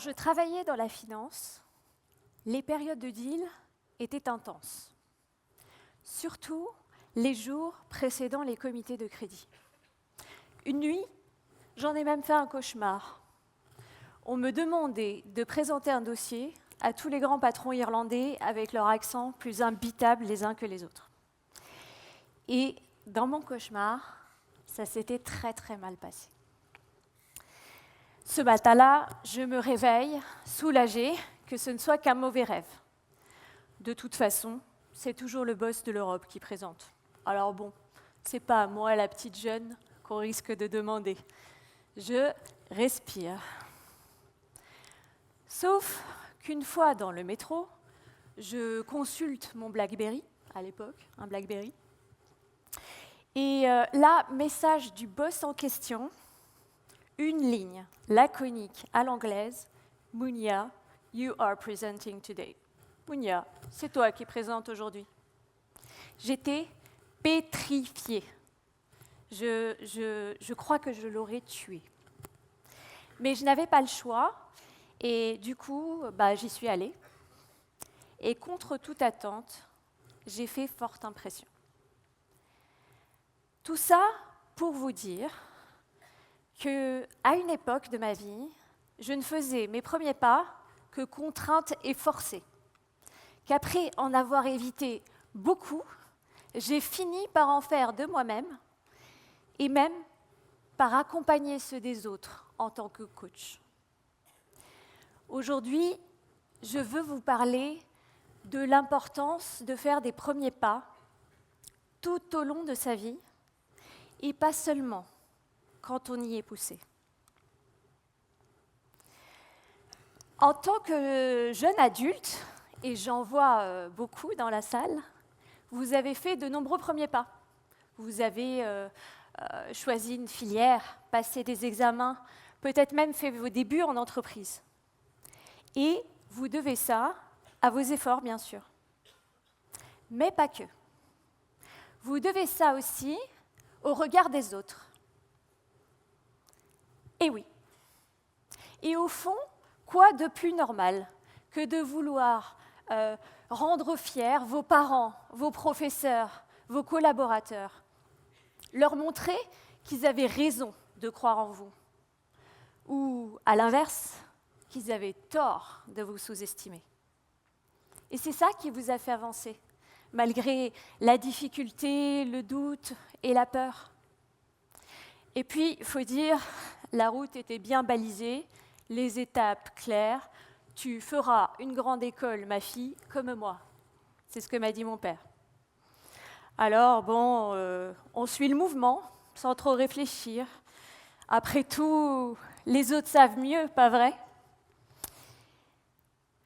je travaillais dans la finance, les périodes de deal étaient intenses, surtout les jours précédant les comités de crédit. Une nuit, j'en ai même fait un cauchemar. On me demandait de présenter un dossier à tous les grands patrons irlandais avec leur accent plus imbitable les uns que les autres. Et dans mon cauchemar, ça s'était très très mal passé. Ce matin-là, je me réveille, soulagée que ce ne soit qu'un mauvais rêve. De toute façon, c'est toujours le boss de l'Europe qui présente. Alors bon, c'est pas à moi, la petite jeune, qu'on risque de demander. Je respire. Sauf qu'une fois dans le métro, je consulte mon BlackBerry, à l'époque, un BlackBerry. Et là, message du boss en question, une ligne laconique à l'anglaise, « Munia, you are presenting today ». Munia, c'est toi qui présentes aujourd'hui. J'étais pétrifiée. Je crois que je l'aurais tué. Mais je n'avais pas le choix, et du coup, j'y suis allée. Et contre toute attente, j'ai fait forte impression. Tout ça pour vous dire qu'à une époque de ma vie, je ne faisais mes premiers pas que contrainte et forcée. Qu'après en avoir évité beaucoup, j'ai fini par en faire de moi-même et même par accompagner ceux des autres en tant que coach. Aujourd'hui, je veux vous parler de l'importance de faire des premiers pas tout au long de sa vie et pas seulement quand on y est poussé. En tant que jeune adulte, et j'en vois beaucoup dans la salle, vous avez fait de nombreux premiers pas. Vous avez choisi une filière, passé des examens, peut-être même fait vos débuts en entreprise. Et vous devez ça à vos efforts, bien sûr. Mais pas que. Vous devez ça aussi au regard des autres. Et oui. Et au fond, quoi de plus normal que de vouloir rendre fiers vos parents, vos professeurs, vos collaborateurs, leur montrer qu'ils avaient raison de croire en vous, ou à l'inverse, qu'ils avaient tort de vous sous-estimer. Et c'est ça qui vous a fait avancer, malgré la difficulté, le doute et la peur. Et puis, il faut dire, la route était bien balisée, les étapes claires. Tu feras une grande école, ma fille, comme moi. C'est ce que m'a dit mon père. Alors, on suit le mouvement, sans trop réfléchir. Après tout, les autres savent mieux, pas vrai?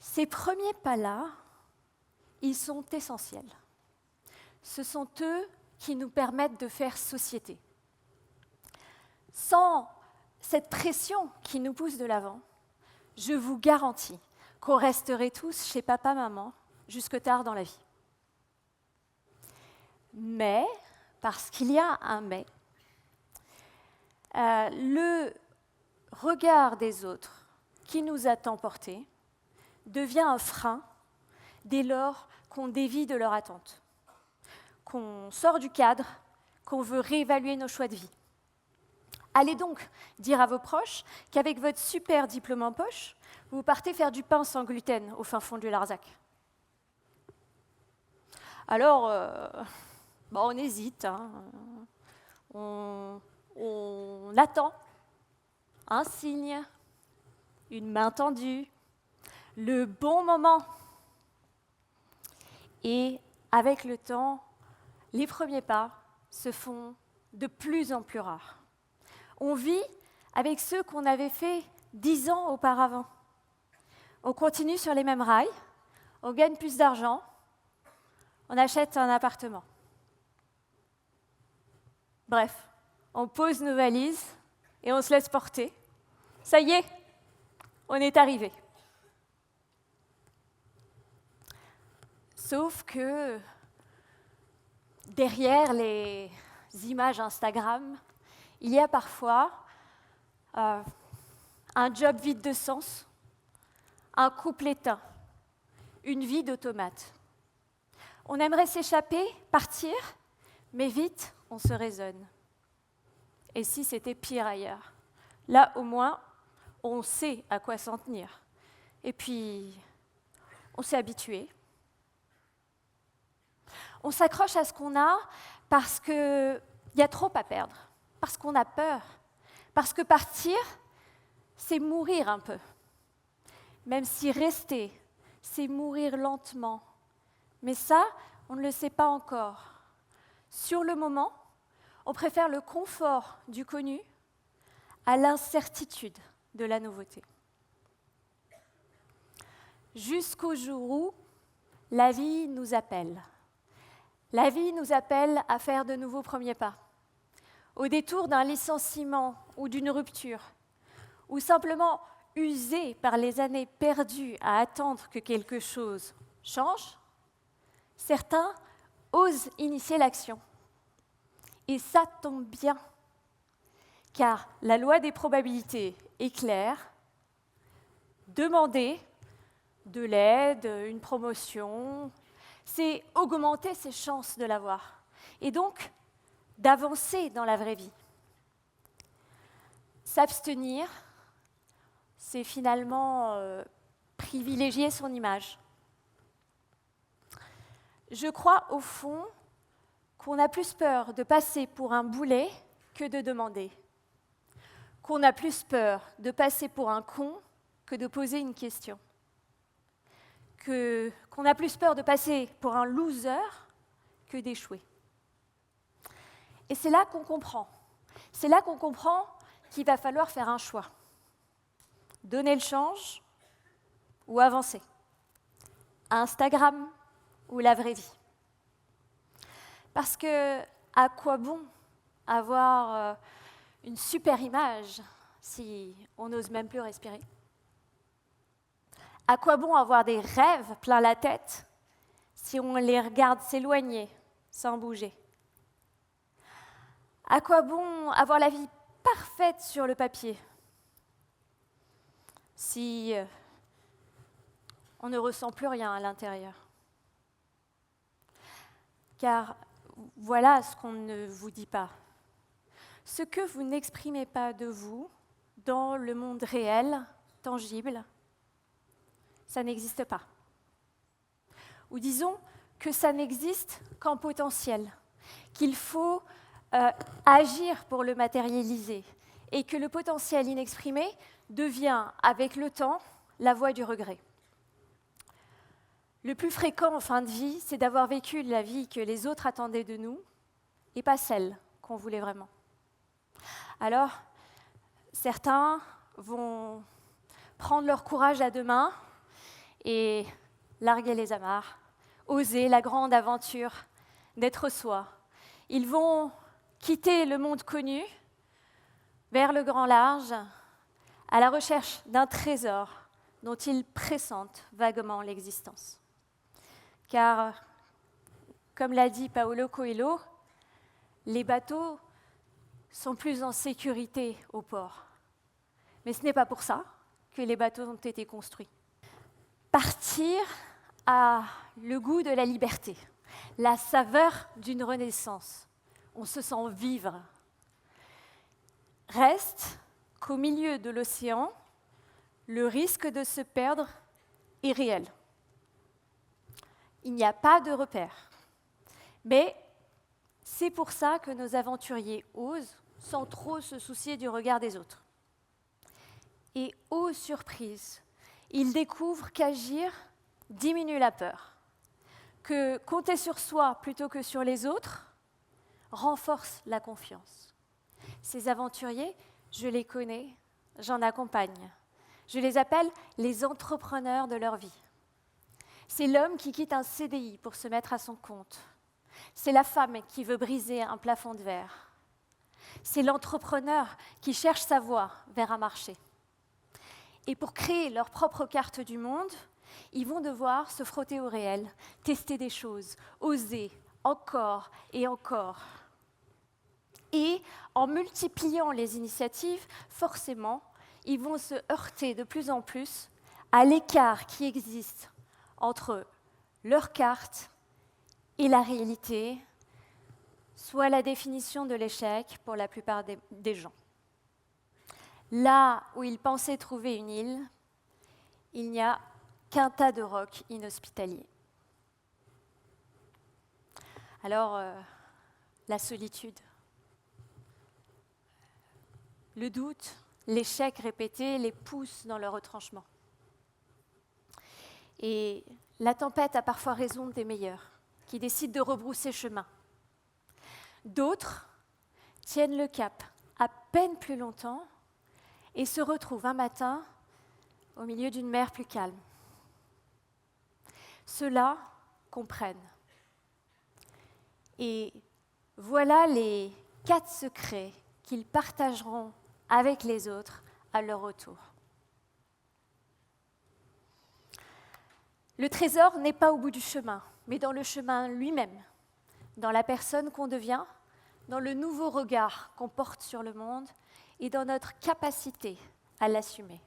Ces premiers pas-là, ils sont essentiels. Ce sont eux qui nous permettent de faire société. Sans cette pression qui nous pousse de l'avant, je vous garantis qu'on resterait tous chez papa-maman jusque tard dans la vie. Mais, parce qu'il y a un mais, le regard des autres qui nous a tant portés devient un frein dès lors qu'on dévie de leur attente, qu'on sort du cadre, qu'on veut réévaluer nos choix de vie. Allez donc dire à vos proches qu'avec votre super diplôme en poche, vous partez faire du pain sans gluten au fin fond du Larzac. Alors, on hésite, hein. On attend un signe, une main tendue, le bon moment. Et avec le temps, les premiers pas se font de plus en plus rares. On vit avec ceux qu'on avait fait 10 ans auparavant. On continue sur les mêmes rails, on gagne plus d'argent, on achète un appartement. Bref, on pose nos valises et on se laisse porter. Ça y est, on est arrivé. Sauf que derrière les images Instagram, il y a parfois un job vide de sens, un couple éteint, une vie d'automate. On aimerait s'échapper, partir, mais vite, on se raisonne. Et si c'était pire ailleurs? Là, au moins, on sait à quoi s'en tenir. Et puis, on s'est habitué. On s'accroche à ce qu'on a parce qu'il y a trop à perdre, parce qu'on a peur, parce que partir, c'est mourir un peu. Même si rester, c'est mourir lentement. Mais ça, on ne le sait pas encore. Sur le moment, on préfère le confort du connu à l'incertitude de la nouveauté. Jusqu'au jour où la vie nous appelle. La vie nous appelle à faire de nouveaux premiers pas. Au détour d'un licenciement ou d'une rupture, ou simplement usés par les années perdues à attendre que quelque chose change, certains osent initier l'action. Et ça tombe bien, car la loi des probabilités est claire. Demander de l'aide, une promotion, c'est augmenter ses chances de l'avoir. Et donc, d'avancer dans la vraie vie. S'abstenir, c'est finalement privilégier son image. Je crois, au fond, qu'on a plus peur de passer pour un boulet que de demander. Qu'on a plus peur de passer pour un con que de poser une question. Qu'on a plus peur de passer pour un loser que d'échouer. Et c'est là qu'on comprend. C'est là qu'on comprend qu'il va falloir faire un choix. Donner le change ou avancer. Instagram ou la vraie vie. Parce que à quoi bon avoir une super image si on n'ose même plus respirer? À quoi bon avoir des rêves plein la tête si on les regarde s'éloigner sans bouger? À quoi bon avoir la vie parfaite sur le papier si on ne ressent plus rien à l'intérieur? Car voilà ce qu'on ne vous dit pas. Ce que vous n'exprimez pas de vous dans le monde réel, tangible, ça n'existe pas. Ou disons que ça n'existe qu'en potentiel, qu'il faut agir pour le matérialiser, et que le potentiel inexprimé devient, avec le temps, la voie du regret. Le plus fréquent en fin de vie, c'est d'avoir vécu la vie que les autres attendaient de nous, et pas celle qu'on voulait vraiment. Alors, certains vont prendre leur courage à deux mains et larguer les amarres, oser la grande aventure d'être soi. Ils vont quitter le monde connu vers le grand large, à la recherche d'un trésor dont ils pressentent vaguement l'existence. Car, comme l'a dit Paolo Coelho, les bateaux sont plus en sécurité au port. Mais ce n'est pas pour ça que les bateaux ont été construits. Partir a le goût de la liberté, la saveur d'une renaissance. On se sent vivre. Reste qu'au milieu de l'océan, le risque de se perdre est réel. Il n'y a pas de repère. Mais c'est pour ça que nos aventuriers osent sans trop se soucier du regard des autres. Et ô surprise, ils découvrent qu'agir diminue la peur, que compter sur soi plutôt que sur les autres renforce la confiance. Ces aventuriers, je les connais, j'en accompagne. Je les appelle les entrepreneurs de leur vie. C'est l'homme qui quitte un CDI pour se mettre à son compte. C'est la femme qui veut briser un plafond de verre. C'est l'entrepreneur qui cherche sa voie vers un marché. Et pour créer leur propre carte du monde, ils vont devoir se frotter au réel, tester des choses, oser encore et encore. Et en multipliant les initiatives, forcément, ils vont se heurter de plus en plus à l'écart qui existe entre leur carte et la réalité, soit la définition de l'échec pour la plupart des gens. Là où ils pensaient trouver une île, il n'y a qu'un tas de rocs inhospitaliers. Alors, la solitude, le doute, l'échec répété les poussent dans leur retranchement. Et la tempête a parfois raison des meilleurs, qui décident de rebrousser chemin. D'autres tiennent le cap à peine plus longtemps et se retrouvent un matin au milieu d'une mer plus calme. Ceux-là comprennent. Et voilà les 4 secrets qu'ils partageront avec les autres à leur retour. Le trésor n'est pas au bout du chemin, mais dans le chemin lui-même, dans la personne qu'on devient, dans le nouveau regard qu'on porte sur le monde et dans notre capacité à l'assumer.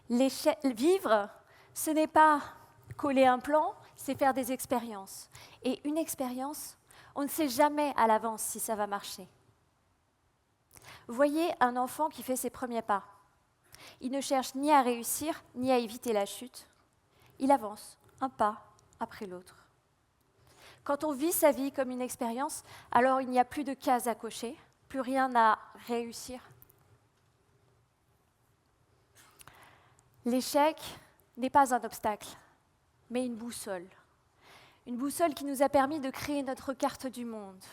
Vivre, ce n'est pas coller un plan, c'est faire des expériences. Et une expérience, on ne sait jamais à l'avance si ça va marcher. Voyez un enfant qui fait ses premiers pas. Il ne cherche ni à réussir, ni à éviter la chute. Il avance, un pas après l'autre. Quand on vit sa vie comme une expérience, alors il n'y a plus de cases à cocher, plus rien à réussir. L'échec n'est pas un obstacle, mais une boussole. Une boussole qui nous a permis de créer notre carte du monde.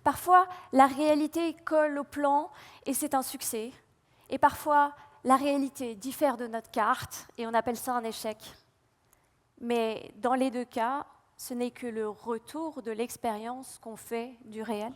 Parfois, la réalité colle au plan et c'est un succès. Et parfois, la réalité diffère de notre carte et on appelle ça un échec. Mais dans les 2 cas, ce n'est que le retour de l'expérience qu'on fait du réel.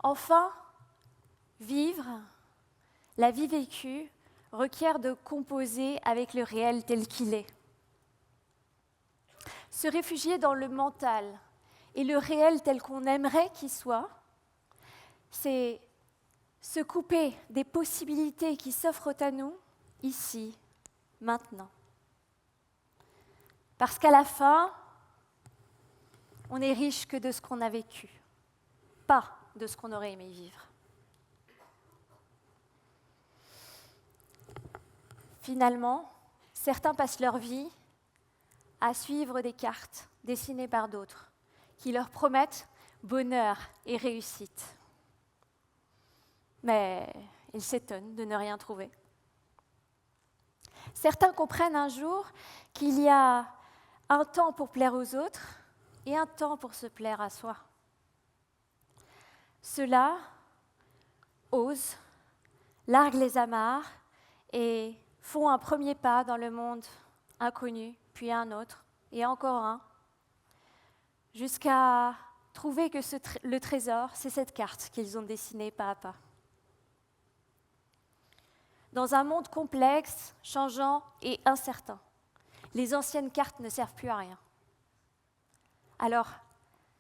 Enfin, vivre, la vie vécue, requiert de composer avec le réel tel qu'il est. Se réfugier dans le mental et le réel tel qu'on aimerait qu'il soit, c'est se couper des possibilités qui s'offrent à nous, ici, maintenant. Parce qu'à la fin, on n'est riche que de ce qu'on a vécu, pas de ce qu'on aurait aimé vivre. Finalement, certains passent leur vie à suivre des cartes dessinées par d'autres, qui leur promettent bonheur et réussite. Mais ils s'étonnent de ne rien trouver. Certains comprennent un jour qu'il y a un temps pour plaire aux autres et un temps pour se plaire à soi. Ceux-là osent, larguent les amarres et font un premier pas dans le monde inconnu, puis un autre, et encore un, jusqu'à trouver que le trésor, c'est cette carte qu'ils ont dessinée pas à pas. Dans un monde complexe, changeant et incertain, les anciennes cartes ne servent plus à rien. Alors,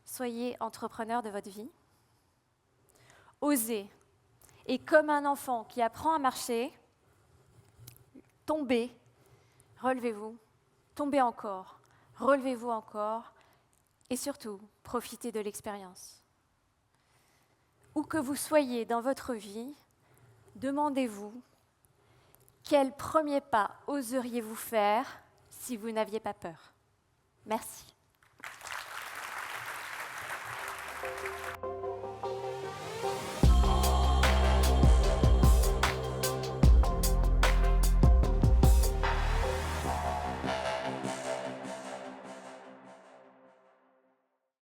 soyez entrepreneur de votre vie. Osez. Et comme un enfant qui apprend à marcher, tombez, relevez-vous, tombez encore, relevez-vous encore, et surtout, profitez de l'expérience. Où que vous soyez dans votre vie, demandez-vous quel premier pas oseriez-vous faire si vous n'aviez pas peur. Merci.